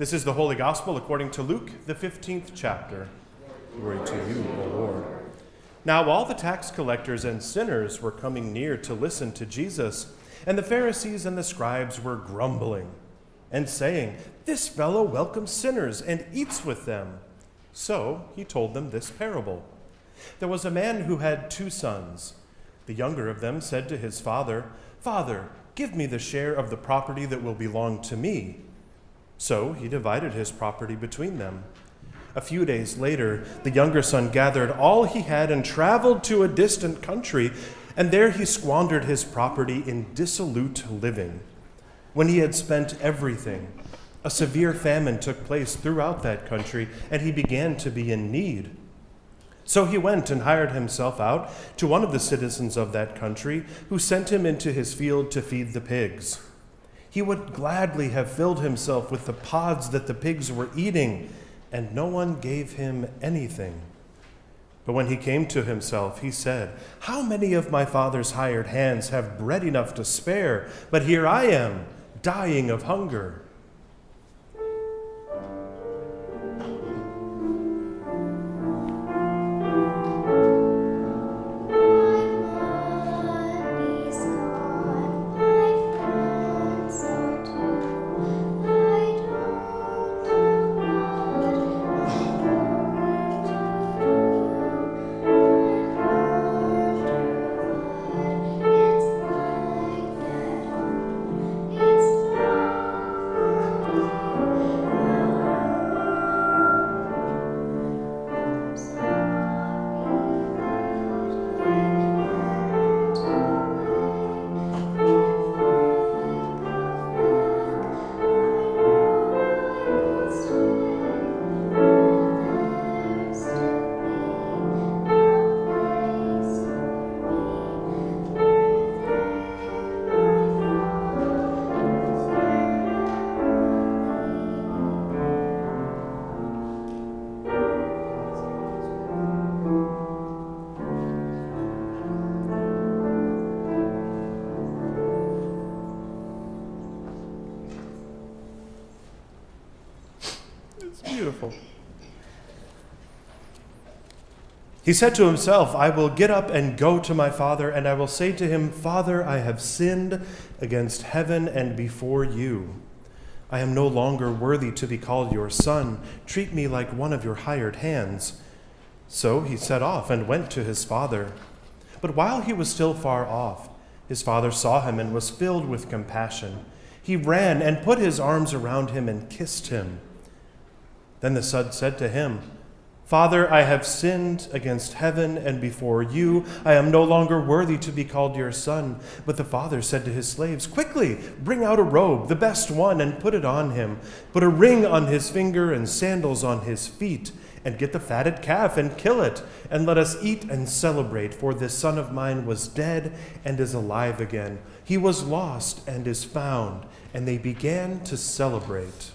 This is the Holy Gospel according to Luke, the 15th chapter. Glory to you, O Lord. Now all the tax collectors and sinners were coming near to listen to Jesus, and the Pharisees and the scribes were grumbling and saying, "This fellow welcomes sinners and eats with them." So he told them this parable. There was a man who had 2 sons. The younger of them said to his father, "Father, give me the share of the property that will belong to me." So he divided his property between them. A few days later, the younger son gathered all he had and traveled to a distant country, and there he squandered his property in dissolute living. When he had spent everything, a severe famine took place throughout that country, and he began to be in need. So he went and hired himself out to one of the citizens of that country, who sent him into his field to feed the pigs. He would gladly have filled himself with the pods that the pigs were eating, and no one gave him anything. But when he came to himself, he said, "How many of my father's hired hands have bread enough to spare, but here I am, dying of hunger." Beautiful. He said to himself, "I will get up and go to my father, and I will say to him, 'Father, I have sinned against heaven and before you. I am no longer worthy to be called your son. Treat me like one of your hired hands.' So he set off and went to his father. But while he was still far off, his father saw him and was filled with compassion. He ran and put his arms around him and kissed him. Then the son said to him, 'Father, I have sinned against heaven and before you. I am no longer worthy to be called your son.' But the father said to his slaves, 'Quickly, bring out a robe, the best one, and put it on him. Put a ring on his finger and sandals on his feet, and get the fatted calf and kill it, and let us eat and celebrate. For this son of mine was dead and is alive again. He was lost and is found.' And they began to celebrate."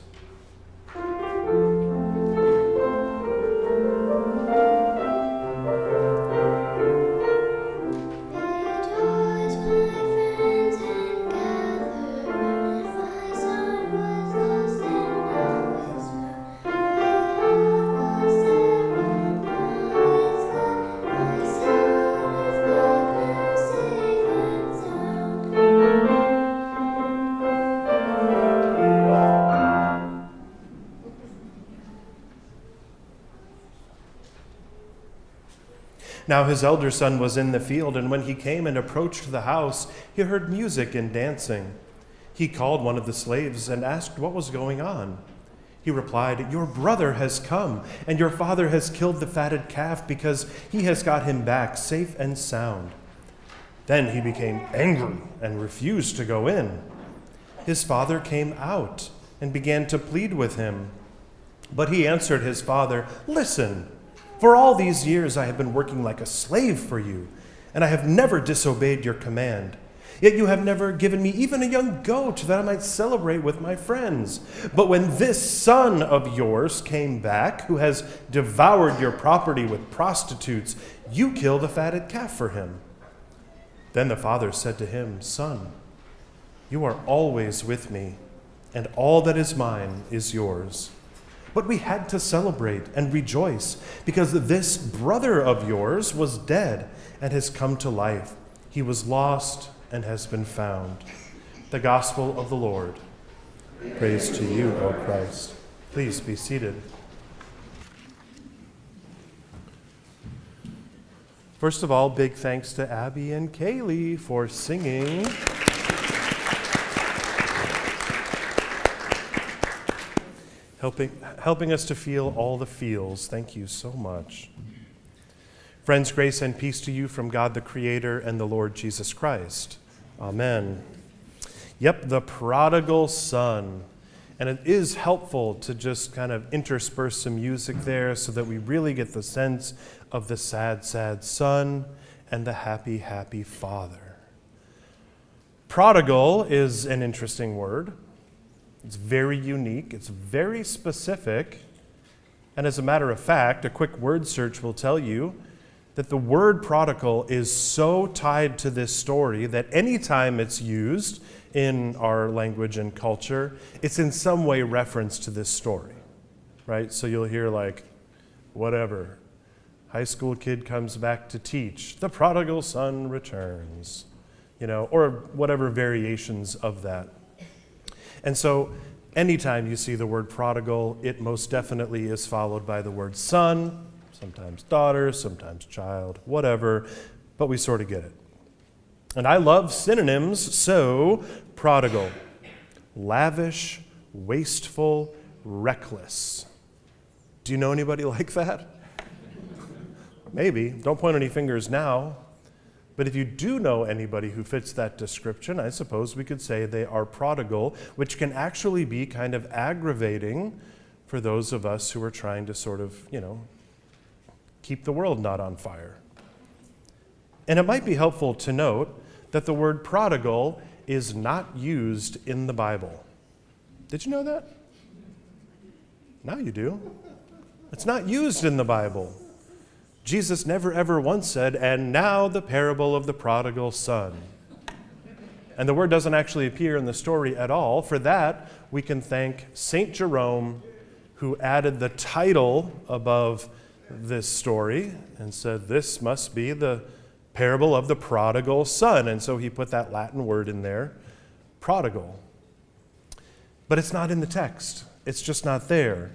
Now his elder son was in the field, and when he came and approached the house, he heard music and dancing. He called one of the slaves and asked what was going on. He replied, "Your brother has come, and your father has killed the fatted calf because he has got him back safe and sound." Then he became angry and refused to go in. His father came out and began to plead with him. But he answered his father, "Listen, for all these years I have been working like a slave for you, and I have never disobeyed your command. Yet you have never given me even a young goat that I might celebrate with my friends. But when this son of yours came back, who has devoured your property with prostitutes, you killed a fatted calf for him." Then the father said to him, "Son, you are always with me, and all that is mine is yours. But we had to celebrate and rejoice because this brother of yours was dead and has come to life. He was lost and has been found. The gospel of the Lord. Praise to you, O Christ. Please be seated. First of all, big thanks to Abby and Kaylee for singing. Helping us to feel all the feels. Thank you so much. Friends, grace and peace to you from God the Creator and the Lord Jesus Christ. Amen. Yep, the prodigal son. And it is helpful to just kind of intersperse some music there so that we really get the sense of the sad, sad son and the happy, happy father. Prodigal is an interesting word. It's very unique. It's very specific. And as a matter of fact, a quick word search will tell you that the word prodigal is so tied to this story that anytime it's used in our language and culture, it's in some way reference to this story, right? So you'll hear like, whatever, high school kid comes back to teach, the prodigal son returns, or whatever variations of that. And so anytime you see the word prodigal, it most definitely is followed by the word son, sometimes daughter, sometimes child, whatever, but we sort of get it. And I love synonyms, so prodigal, lavish, wasteful, reckless. Do you know anybody like that? Maybe. Don't point any fingers now. But if you do know anybody who fits that description, I suppose we could say they are prodigal, which can actually be kind of aggravating for those of us who are trying to sort of, keep the world not on fire. And it might be helpful to note that the word prodigal is not used in the Bible. Did you know that? Now you do. It's not used in the Bible. Jesus never ever once said, "And now the parable of the prodigal son." And the word doesn't actually appear in the story at all. For that, we can thank St. Jerome, who added the title above this story and said, this must be the parable of the prodigal son. And so he put that Latin word in there, prodigal. But it's not in the text. It's just not there.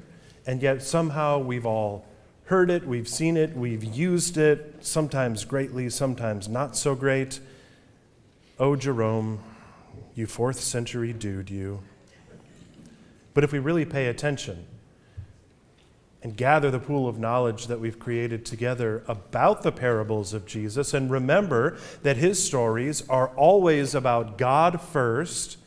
And yet somehow we've all heard it, we've seen it, we've used it, sometimes greatly, sometimes not so great. Oh, Jerome, you 4th century dude, you. But if we really pay attention and gather the pool of knowledge that we've created together about the parables of Jesus, and remember that his stories are always about God first,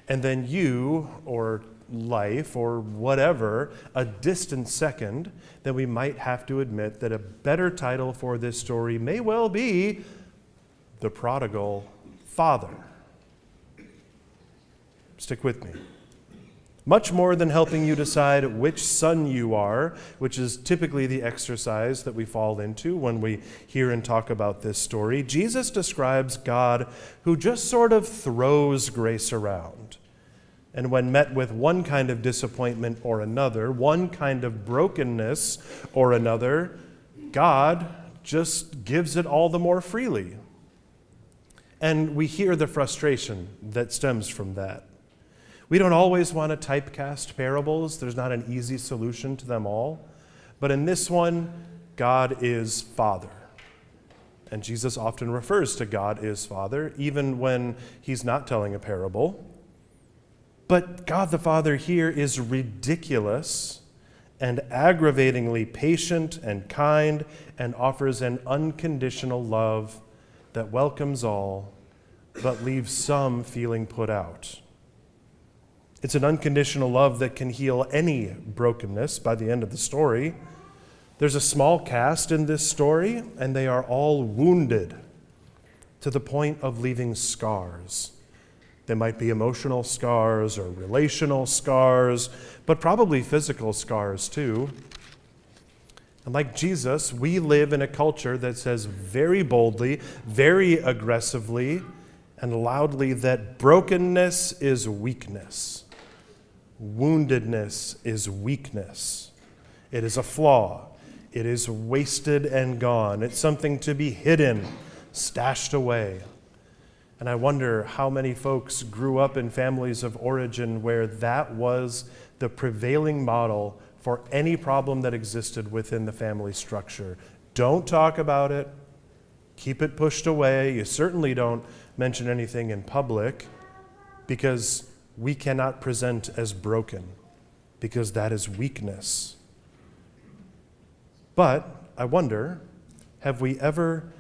and then you, or life, or whatever, a distant second, then we might have to admit that a better title for this story may well be The Prodigal Father. Stick with me. Much more than helping you decide which son you are, which is typically the exercise that we fall into when we hear and talk about this story, Jesus describes God who just sort of throws grace around. And when met with one kind of disappointment or another, one kind of brokenness or another, God just gives it all the more freely. And we hear the frustration that stems from that. We don't always want to typecast parables. There's not an easy solution to them all. But in this one, God is Father. And Jesus often refers to God as Father, even when he's not telling a parable. But God the Father here is ridiculous and aggravatingly patient and kind and offers an unconditional love that welcomes all, but leaves some feeling put out. It's an unconditional love that can heal any brokenness by the end of the story. There's a small cast in this story, and they are all wounded to the point of leaving scars. They might be emotional scars or relational scars, but probably physical scars too. And like Jesus, we live in a culture that says very boldly, very aggressively, and loudly that brokenness is weakness. woundedness is weakness. It is a flaw. It is wasted and gone. It's something to be hidden, stashed away. And I wonder how many folks grew up in families of origin where that was the prevailing model for any problem that existed within the family structure. Don't talk about it. Keep it pushed away. You certainly don't mention anything in public, because we cannot present as broken, because that is weakness. But I wonder, have we ever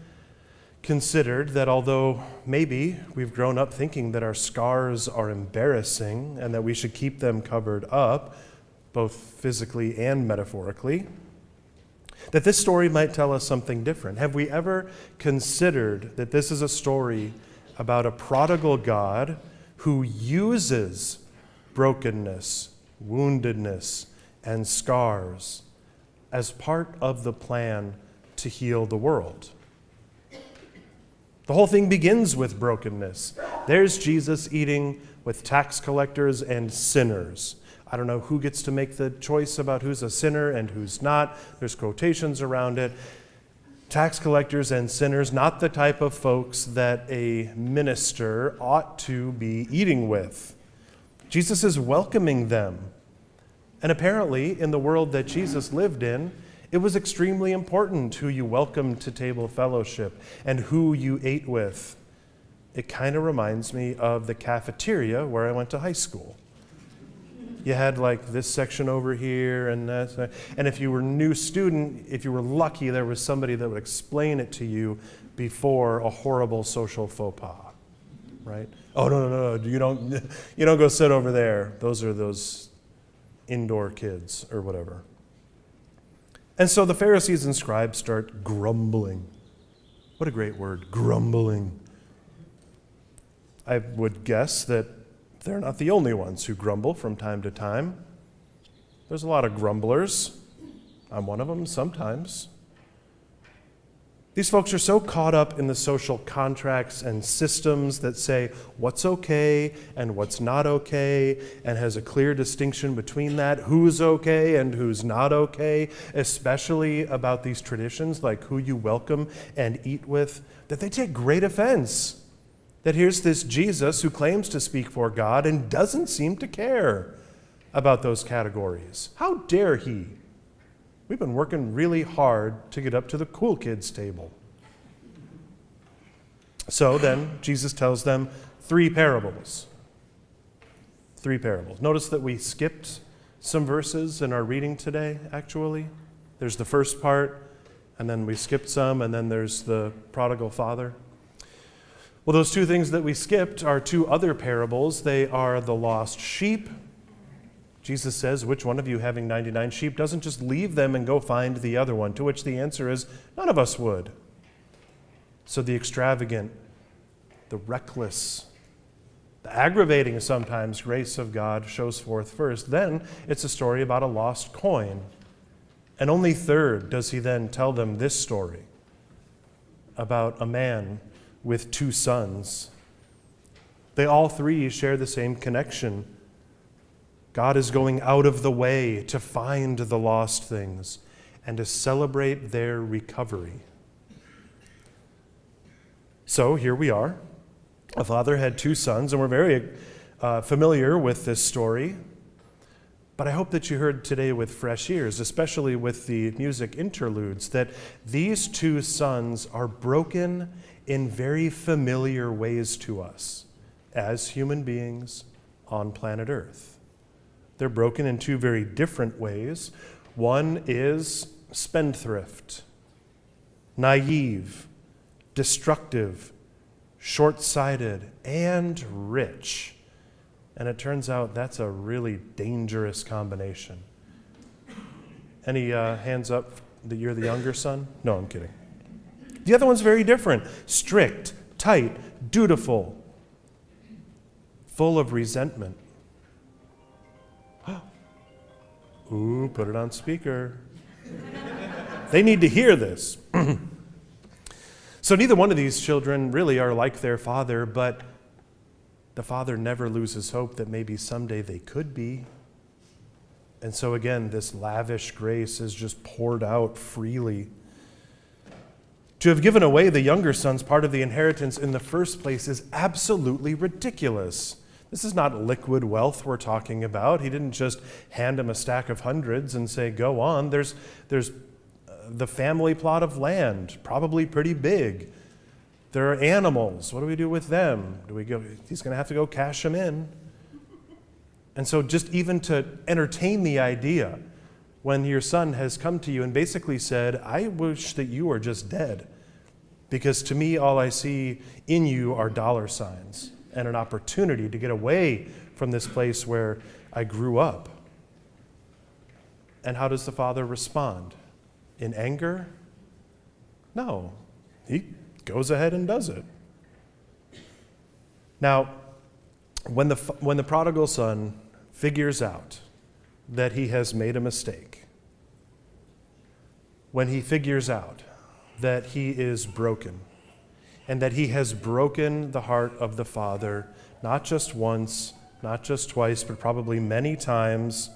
considered that although maybe we've grown up thinking that our scars are embarrassing and that we should keep them covered up, both physically and metaphorically, that this story might tell us something different? Have we ever considered that this is a story about a prodigal God who uses brokenness, woundedness, and scars as part of the plan to heal the world? The whole thing begins with brokenness. There's Jesus eating with tax collectors and sinners. I don't know who gets to make the choice about who's a sinner and who's not. There's quotations around it. Tax collectors and sinners, not the type of folks that a minister ought to be eating with. Jesus is welcoming them. And apparently, in the world that Jesus lived in, it was extremely important who you welcomed to table fellowship and who you ate with. It kind of reminds me of the cafeteria where I went to high school. You had like this section over here and that. And if you were a new student, if you were lucky, there was somebody that would explain it to you before a horrible social faux pas, right? Oh, no, you don't go sit over there. Those are those indoor kids or whatever. And so the Pharisees and scribes start grumbling. What a great word, grumbling. I would guess that they're not the only ones who grumble from time to time. There's a lot of grumblers. I'm one of them sometimes. These folks are so caught up in the social contracts and systems that say what's okay and what's not okay, and has a clear distinction between that, who's okay and who's not okay, especially about these traditions like who you welcome and eat with, that they take great offense. That here's this Jesus who claims to speak for God and doesn't seem to care about those categories. How dare he? We've been working really hard to get up to the cool kids table. So then Jesus tells them three parables. Three parables. Notice that we skipped some verses in our reading today, actually. There's the first part, and then we skipped some, and then there's the prodigal father. Well, those two things that we skipped are two other parables. They are the lost sheep. Jesus says, which one of you having 99 sheep doesn't just leave them and go find the other one? To which the answer is, none of us would. So the extravagant, the reckless, the aggravating sometimes grace of God shows forth first. Then it's a story about a lost coin. And only third does he then tell them this story about a man with two sons. They all three share the same connection. God is going out of the way to find the lost things and to celebrate their recovery. So here we are. A father had two sons, and we're very familiar with this story. But I hope that you heard today with fresh ears, especially with the music interludes, that these two sons are broken in very familiar ways to us as human beings on planet Earth. They're broken in two very different ways. One is spendthrift, naive, destructive, short-sighted, and rich. And it turns out that's a really dangerous combination. Any hands up that you're the younger son? No, I'm kidding. The other one's very different. Strict, tight, dutiful, full of resentment. Ooh, put it on speaker. They need to hear this. So neither one of these children really are like their father, but the father never loses hope that maybe someday they could be. And so again, this lavish grace is just poured out freely. To have given away the younger son's part of the inheritance in the first place is absolutely ridiculous. This is not liquid wealth we're talking about. He didn't just hand him a stack of hundreds and say, go on. There's the family plot of land, probably pretty big. There are animals. What do we do with them? He's going to have to go cash them in. And so just even to entertain the idea when your son has come to you and basically said, I wish that you were just dead, because to me all I see in you are dollar signs and an opportunity to get away from this place where I grew up. And how does the father respond? In anger? No. He goes ahead and does it. Now, when the prodigal son figures out that he has made a mistake, when he figures out that he is broken, and that he has broken the heart of the Father, not just once, not just twice, but probably many times,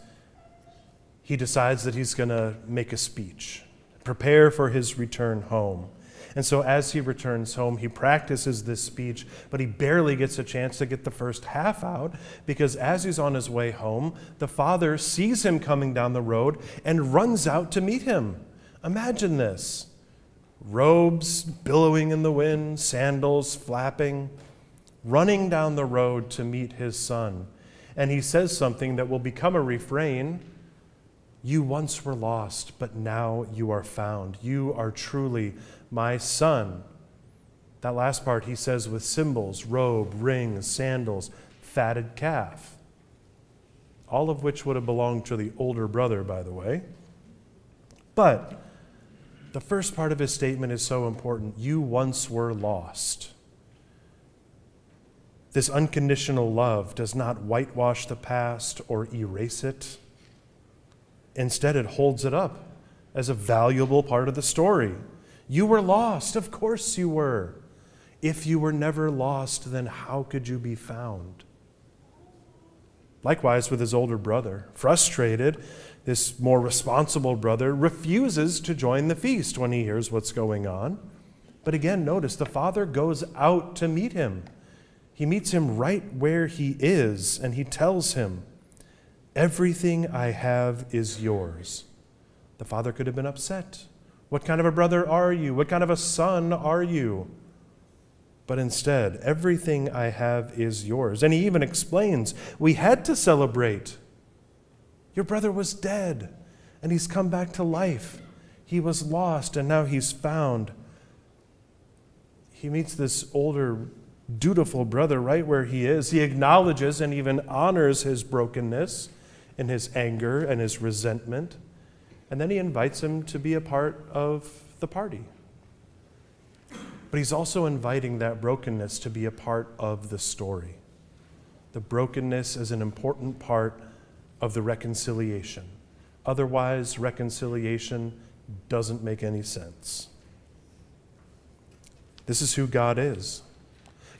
he decides that he's going to make a speech, prepare for his return home. And so as he returns home, he practices this speech, but he barely gets a chance to get the first half out, because as he's on his way home, the father sees him coming down the road and runs out to meet him. Imagine this. Robes billowing in the wind, sandals flapping, running down the road to meet his son. And he says something that will become a refrain. You once were lost, but now you are found. You are truly my son. That last part he says with cymbals, robe, rings, sandals, fatted calf. All of which would have belonged to the older brother, by the way. But the first part of his statement is so important. You once were lost. This unconditional love does not whitewash the past or erase it. Instead, it holds it up as a valuable part of the story. You were lost. Of course you were. If you were never lost, then how could you be found? Likewise with his older brother. Frustrated, this more responsible brother refuses to join the feast when he hears what's going on. But again, notice the father goes out to meet him. He meets him right where he is, and he tells him, everything I have is yours. The father could have been upset. What kind of a brother are you? What kind of a son are you? But instead, everything I have is yours. And he even explains, we had to celebrate. Your brother was dead, and he's come back to life. He was lost, and now he's found. He meets this older, dutiful brother right where he is. He acknowledges and even honors his brokenness and his anger and his resentment. And then he invites him to be a part of the party. But he's also inviting that brokenness to be a part of the story. The brokenness is an important part of the reconciliation. Otherwise, reconciliation doesn't make any sense. This is who God is.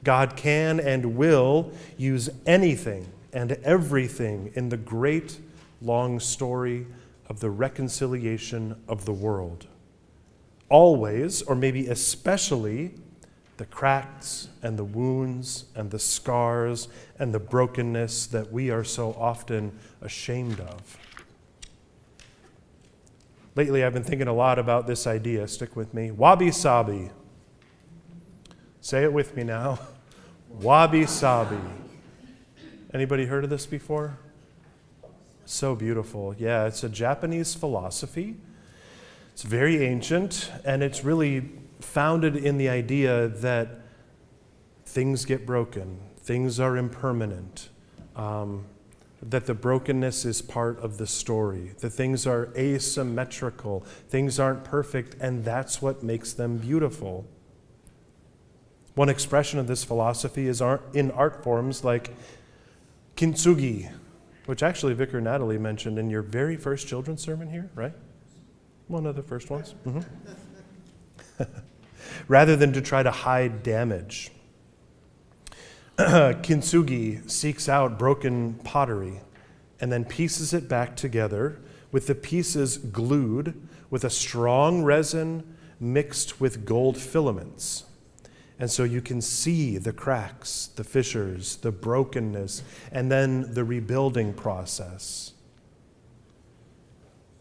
God can and will use anything and everything in the great, long story of the reconciliation of the world. Always, or maybe especially, the cracks and the wounds and the scars and the brokenness that we are so often ashamed of. Lately, I've been thinking a lot about this idea. Stick with me. Wabi-sabi. Say it with me now. Wabi-sabi. Anybody heard of this before? So beautiful. Yeah, it's a Japanese philosophy. It's very ancient, and it's really founded in the idea that things get broken, things are impermanent, that the brokenness is part of the story, that things are asymmetrical, things aren't perfect, and that's what makes them beautiful. One expression of this philosophy is in art forms like kintsugi, which actually Vicar Natalie mentioned in your very first children's sermon here, right? One of the first ones. Mm-hmm. Rather than to try to hide damage. Kintsugi seeks out broken pottery and then pieces it back together with the pieces glued with a strong resin mixed with gold filaments. And so you can see the cracks, the fissures, the brokenness, and then the rebuilding process.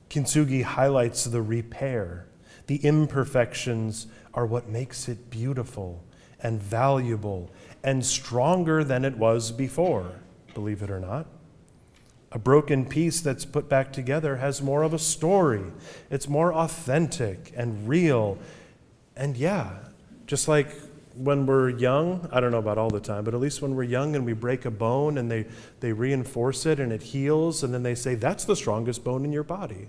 Kintsugi highlights the repair. The imperfections are what makes it beautiful and valuable and stronger than it was before, believe it or not. A broken piece that's put back together has more of a story. It's more authentic and real. And yeah, just like when we're young, I don't know about all the time, but at least when we're young and we break a bone and they reinforce it and it heals, and then they say, that's the strongest bone in your body.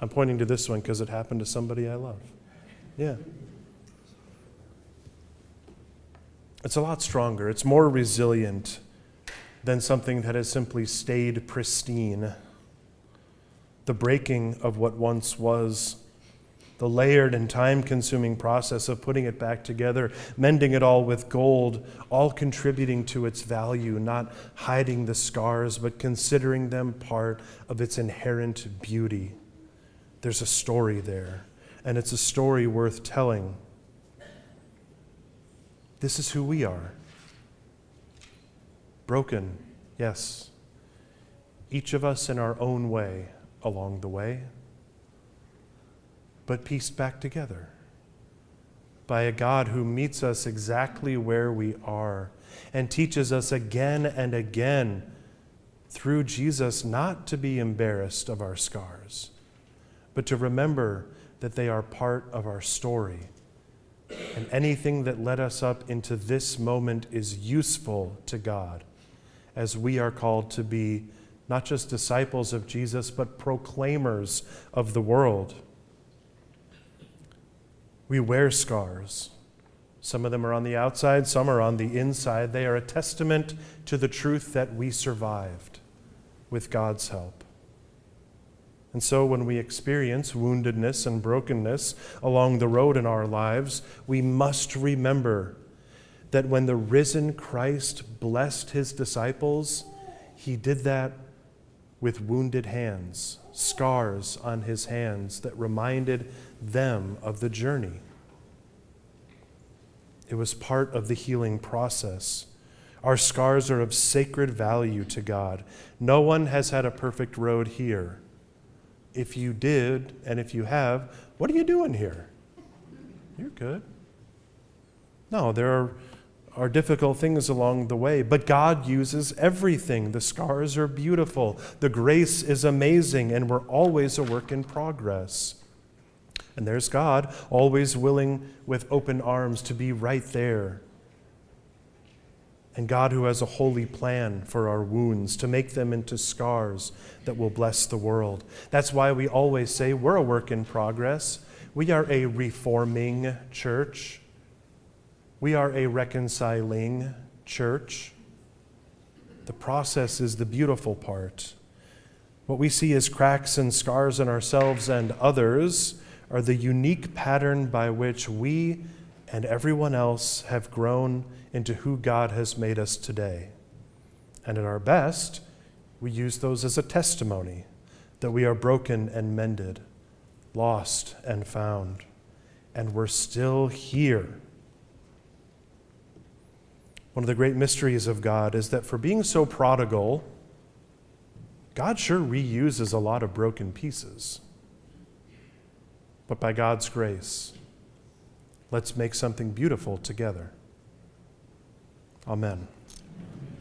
I'm pointing to this one because it happened to somebody I love. Yeah. It's a lot stronger. It's more resilient than something that has simply stayed pristine. The breaking of what once was, the layered and time-consuming process of putting it back together, mending it all with gold, all contributing to its value, not hiding the scars, but considering them part of its inherent beauty. There's a story there, and it's a story worth telling. This is who we are. Broken, yes. Each of us in our own way along the way, but pieced back together by a God who meets us exactly where we are and teaches us again and again through Jesus not to be embarrassed of our scars, but to remember that they are part of our story. And anything that led us up into this moment is useful to God, as we are called to be not just disciples of Jesus, but proclaimers of the world. We wear scars. Some of them are on the outside, some are on the inside. They are a testament to the truth that we survived with God's help. And so when we experience woundedness and brokenness along the road in our lives, we must remember that when the risen Christ blessed his disciples, he did that with wounded hands, scars on his hands that reminded them of the journey. It was part of the healing process. Our scars are of sacred value to God. No one has had a perfect road here. If you did, and if you have, what are you doing here? You're good. No, there are difficult things along the way, but God uses everything. The scars are beautiful. The grace is amazing, and we're always a work in progress. And there's God, always willing with open arms to be right there. And God who has a holy plan for our wounds, to make them into scars that will bless the world. That's why we always say we're a work in progress. We are a reforming church. We are a reconciling church. The process is the beautiful part. What we see as cracks and scars in ourselves and others are the unique pattern by which we and everyone else have grown into who God has made us today. And at our best, we use those as a testimony that we are broken and mended, lost and found, and we're still here. One of the great mysteries of God is that for being so prodigal, God sure reuses a lot of broken pieces. But by God's grace, let's make something beautiful together. Amen.